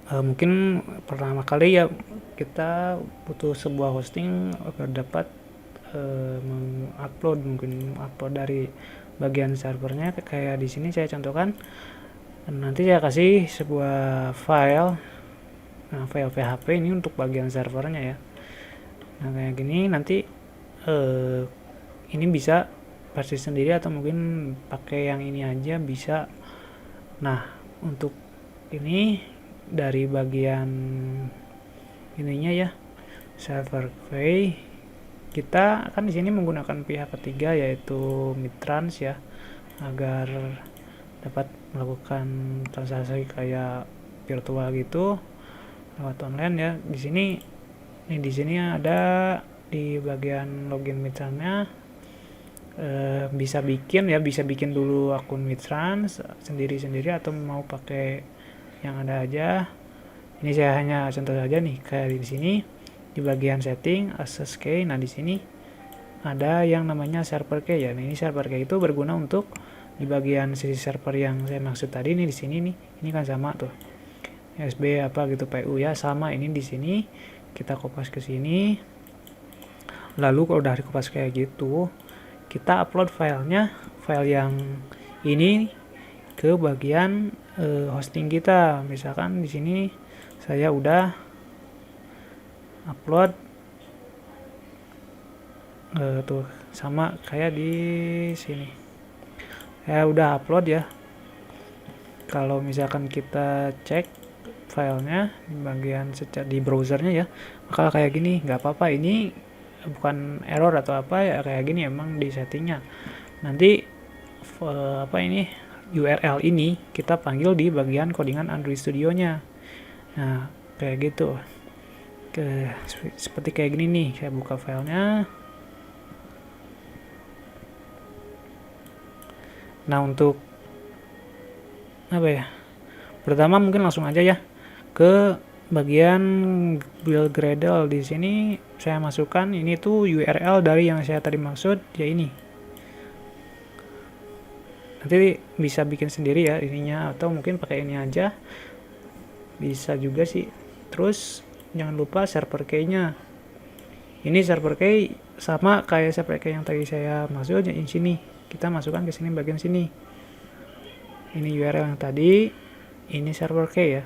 mungkin pertama kali ya kita butuh sebuah hosting agar dapat mengupload dari bagian servernya. Kayak di sini saya contohkan, nanti saya kasih sebuah file, file PHP ini untuk bagian servernya ya. Nah kayak gini nanti ini bisa versi sendiri atau mungkin pakai yang ini aja bisa. Nah untuk ini dari bagian ininya ya, server fee, kita akan di sini menggunakan pihak ketiga yaitu Midtrans ya, agar dapat melakukan transaksi kayak virtual gitu lewat online ya. Di sini ada di bagian login Midtransnya, bisa bikin dulu akun Midtrans sendiri-sendiri atau mau pakai yang ada aja. Ini saya hanya contoh saja nih, kayak di sini di bagian setting access key. Nah di sini ada yang namanya server key ya. Nah, ini server key itu berguna untuk di bagian sisi server yang saya maksud tadi nih, di sini nih. Ini kan sama tuh. USB apa gitu, PU ya, sama ini di sini. Kita kopas ke sini. Lalu kalau udah dikopas kayak gitu, kita upload filenya, file yang ini ke bagian hosting kita. Misalkan di sini saya udah upload tuh sama kayak di sini. Saya udah upload ya. Kalau misalkan kita cek filenya di bagian di browsernya ya, maka kayak gini, nggak apa-apa, ini bukan error atau apa ya, kayak gini emang di settingnya. Nanti URL ini kita panggil di bagian codingan Android Studio-nya. Nah kayak gitu, seperti kayak gini nih. Saya buka filenya. Nah untuk pertama mungkin langsung aja ya ke bagian build Gradle. Di sini saya masukkan ini tuh URL dari yang saya tadi maksud ya, ini. Nanti bisa bikin sendiri ya ininya, atau mungkin pakai ini aja bisa juga sih. Terus jangan lupa server key-nya. Ini server key sama kayak server key yang tadi saya maksud di sini. Kita masukkan ke sini bagian sini. Ini URL yang tadi, ini server key ya.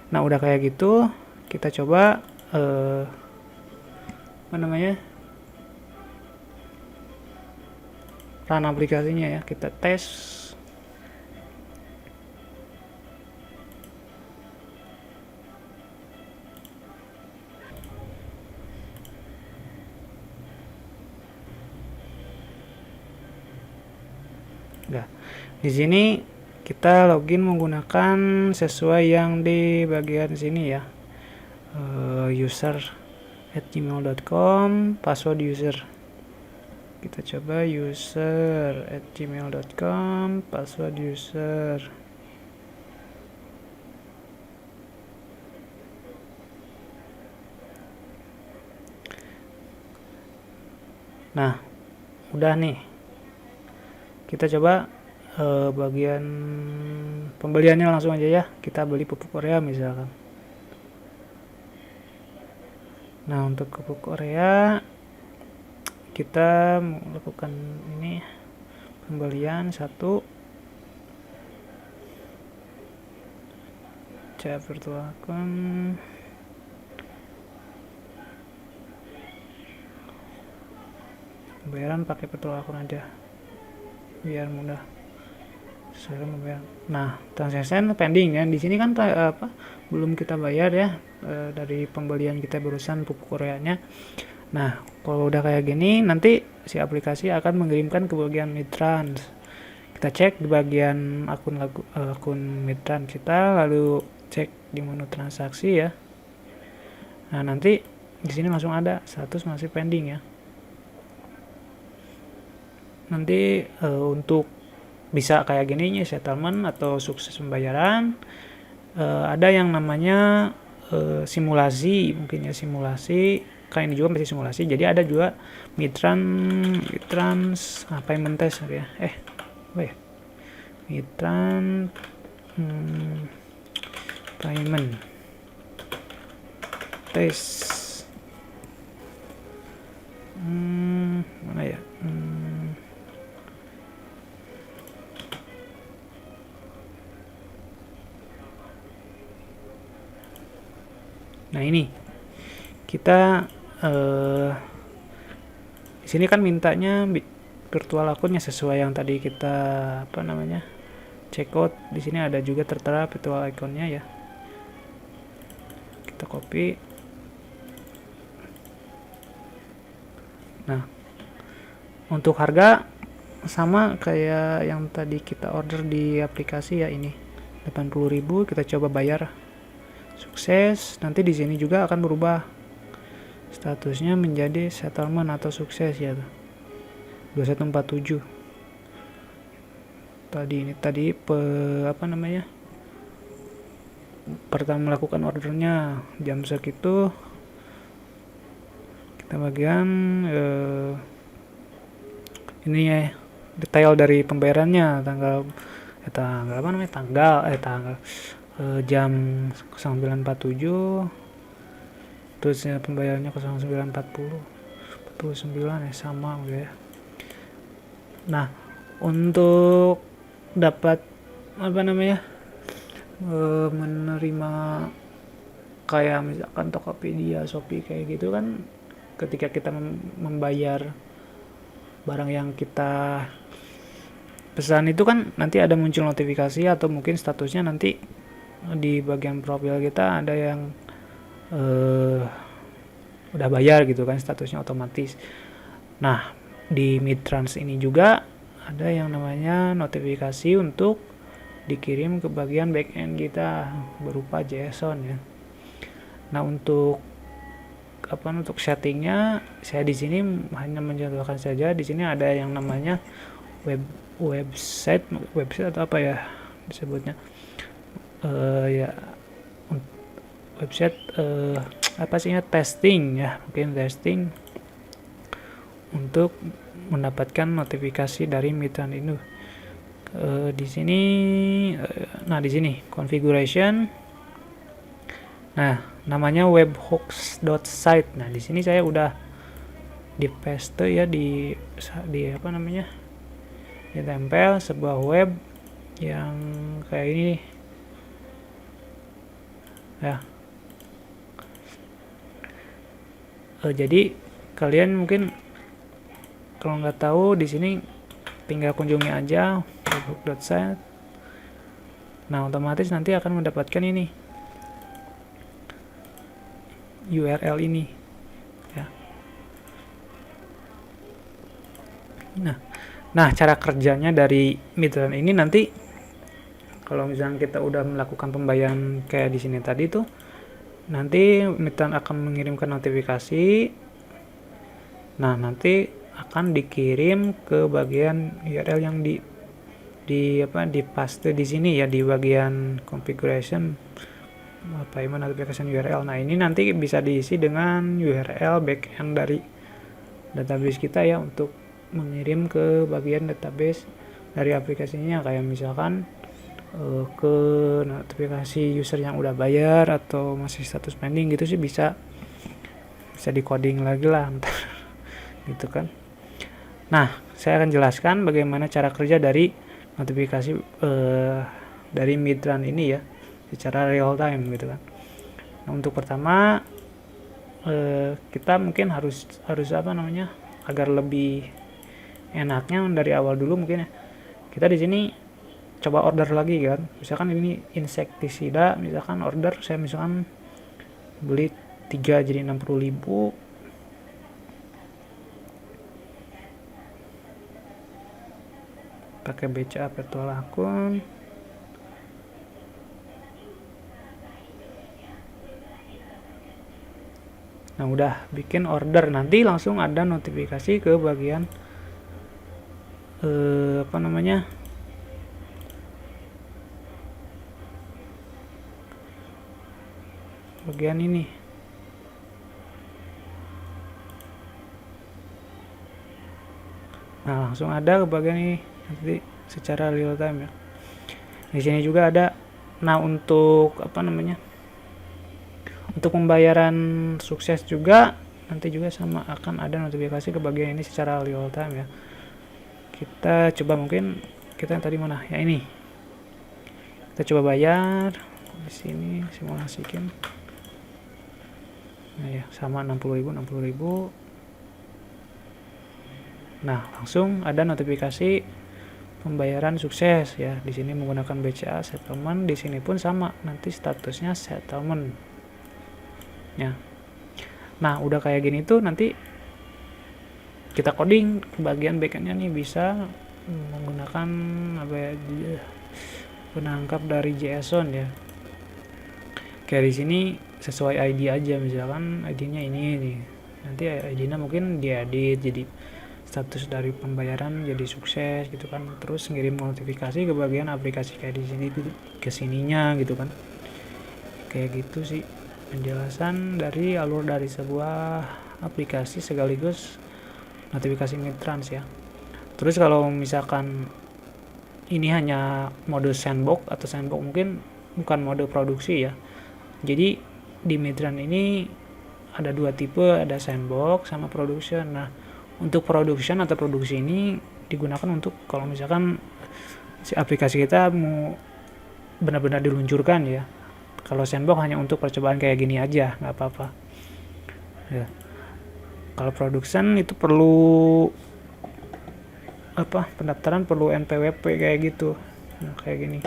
Nah udah kayak gitu, kita coba run aplikasinya ya, kita tes. Nah, di sini kita login menggunakan sesuai yang di bagian sini ya, user@gmail.com, password user. Kita coba user@gmail.com, password user. Nah udah nih, kita coba bagian pembeliannya langsung aja ya. Kita beli pupuk Korea misalkan. Nah untuk pupuk Korea kita melakukan ini pembelian 1 virtual account. Pembayaran pakai virtual account aja biar mudah. Nah, transaction pending ya. Di sini kan belum kita bayar ya dari pembelian kita barusan pupuk Koreanya. Nah, kalau udah kayak gini, nanti si aplikasi akan mengirimkan ke bagian Midtrans. Kita cek di bagian akun Midtrans kita, lalu cek di menu transaksi ya. Nah, nanti di sini langsung ada status masih pending ya. Nanti untuk bisa kayak gini ya, settlement atau sukses pembayaran, ada yang namanya simulasi, mungkin ya simulasi, kan ini juga masih simulasi. Jadi ada juga Midtrans payment test ya, Midtrans payment tes. Mana ya? Nah ini kita di sini kan mintanya virtual akunnya sesuai yang tadi kita checkout. Di sini ada juga tertera virtual akunnya ya. Kita copy. Nah, untuk harga sama kayak yang tadi kita order di aplikasi ya, ini 80.000. Kita coba bayar. Sukses. Nanti di sini juga akan berubah statusnya menjadi settlement atau sukses ya. 2147. Tadi pertama melakukan ordernya jam segitu. Kita bagian ini ya, detail dari pembayarannya, jam 09.47, terus pembayarannya 09.40, 49 ya, sama ya. Nah, untuk dapat menerima kayak misalkan Tokopedia, Shopee kayak gitu kan, ketika kita membayar barang yang kita pesan itu kan nanti ada muncul notifikasi atau mungkin statusnya nanti di bagian profil kita ada yang udah bayar gitu kan, statusnya otomatis. Nah, di Midtrans ini juga ada yang namanya notifikasi untuk dikirim ke bagian backend kita berupa JSON ya. Nah, untuk settingnya saya di sini hanya mencontohkan saja. Di sini ada yang namanya website atau apa ya disebutnya, ya website testing ya, mungkin testing untuk mendapatkan notifikasi dari Midtrans ini. Di sini di sini configuration. Nah, namanya webhooks.site. Nah, di sini saya udah di paste ya, ditempel sebuah web yang kayak ini ya. Jadi kalian mungkin kalau nggak tahu, di sini tinggal kunjungi aja webhook.site. Nah, otomatis nanti akan mendapatkan ini URL ini ya. Nah, cara kerjanya dari Midtrans ini nanti kalau misalnya kita udah melakukan pembayaran kayak di sini tadi tuh, nanti Midtrans akan mengirimkan notifikasi. Nah, nanti akan dikirim ke bagian URL yang di paste di sini ya, di bagian configuration payment application URL. Nah, ini nanti bisa diisi dengan URL backend dari database kita ya, untuk mengirim ke bagian database dari aplikasinya, kayak misalkan ke notifikasi user yang udah bayar atau masih status pending gitu sih, bisa di coding lagi lah gitu kan. Nah, saya akan jelaskan bagaimana cara kerja dari notifikasi dari Midtrans ini ya, secara real time gitu kan. Nah, untuk pertama kita mungkin harus agar lebih enaknya dari awal dulu mungkin ya, kita di sini coba order lagi kan. Misalkan ini insektisida, misalkan order saya misalkan beli 3 jadi 60.000. Pakai BCA virtual akun. Nah, udah bikin order, nanti langsung ada notifikasi ke bagian bagian ini. Nah, langsung ada ke bagian ini nanti secara real time ya. Di sini juga ada Nah, untuk apa namanya, untuk pembayaran sukses juga nanti juga sama akan ada notifikasi ke bagian ini secara real time ya. Kita coba, mungkin kita yang tadi mana ya, ini kita coba bayar di sini, simulasikan. Nah ya, sama 60.000. Nah, langsung ada notifikasi pembayaran sukses ya. Di sini menggunakan BCA settlement, di sini pun sama, nanti statusnya settlement. Ya. Nah, udah kayak gini tuh nanti kita coding ke bagian backendnya nih, bisa menggunakan apa ya, penangkap dari JSON ya. Kayak di sini sesuai ID aja, misalkan ID-nya ini nih. Nanti ID-nya mungkin diedit jadi status dari pembayaran jadi sukses gitu kan. Terus ngirim notifikasi ke bagian aplikasi kayak di sini ke sininya gitu kan. Kayak gitu sih penjelasan dari alur dari sebuah aplikasi sekaligus notifikasi Midtrans ya. Terus kalau misalkan ini hanya mode sandbox atau sandbox, mungkin bukan mode produksi ya. Jadi di Midtrans ini ada dua tipe, ada sandbox sama production. Nah, untuk production atau produksi ini digunakan untuk kalau misalkan si aplikasi kita mau benar-benar diluncurkan ya. Kalau sandbox hanya untuk percobaan kayak gini aja, nggak apa-apa ya. Kalau production itu perlu apa, pendaftaran perlu NPWP kayak gitu. Nah, kayak gini.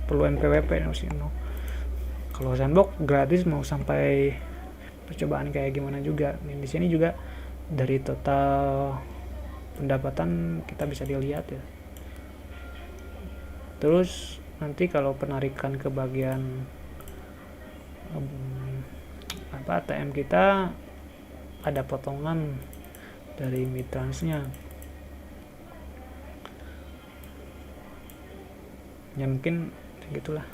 Perlu NPWP sih. Kalau sandbox gratis mau sampai percobaan kayak gimana juga. Nih, di sini juga dari total pendapatan kita bisa dilihat ya. Terus nanti kalau penarikan ke bagian ATM kita ada potongan dari Midtransnya ya, mungkin segitulah.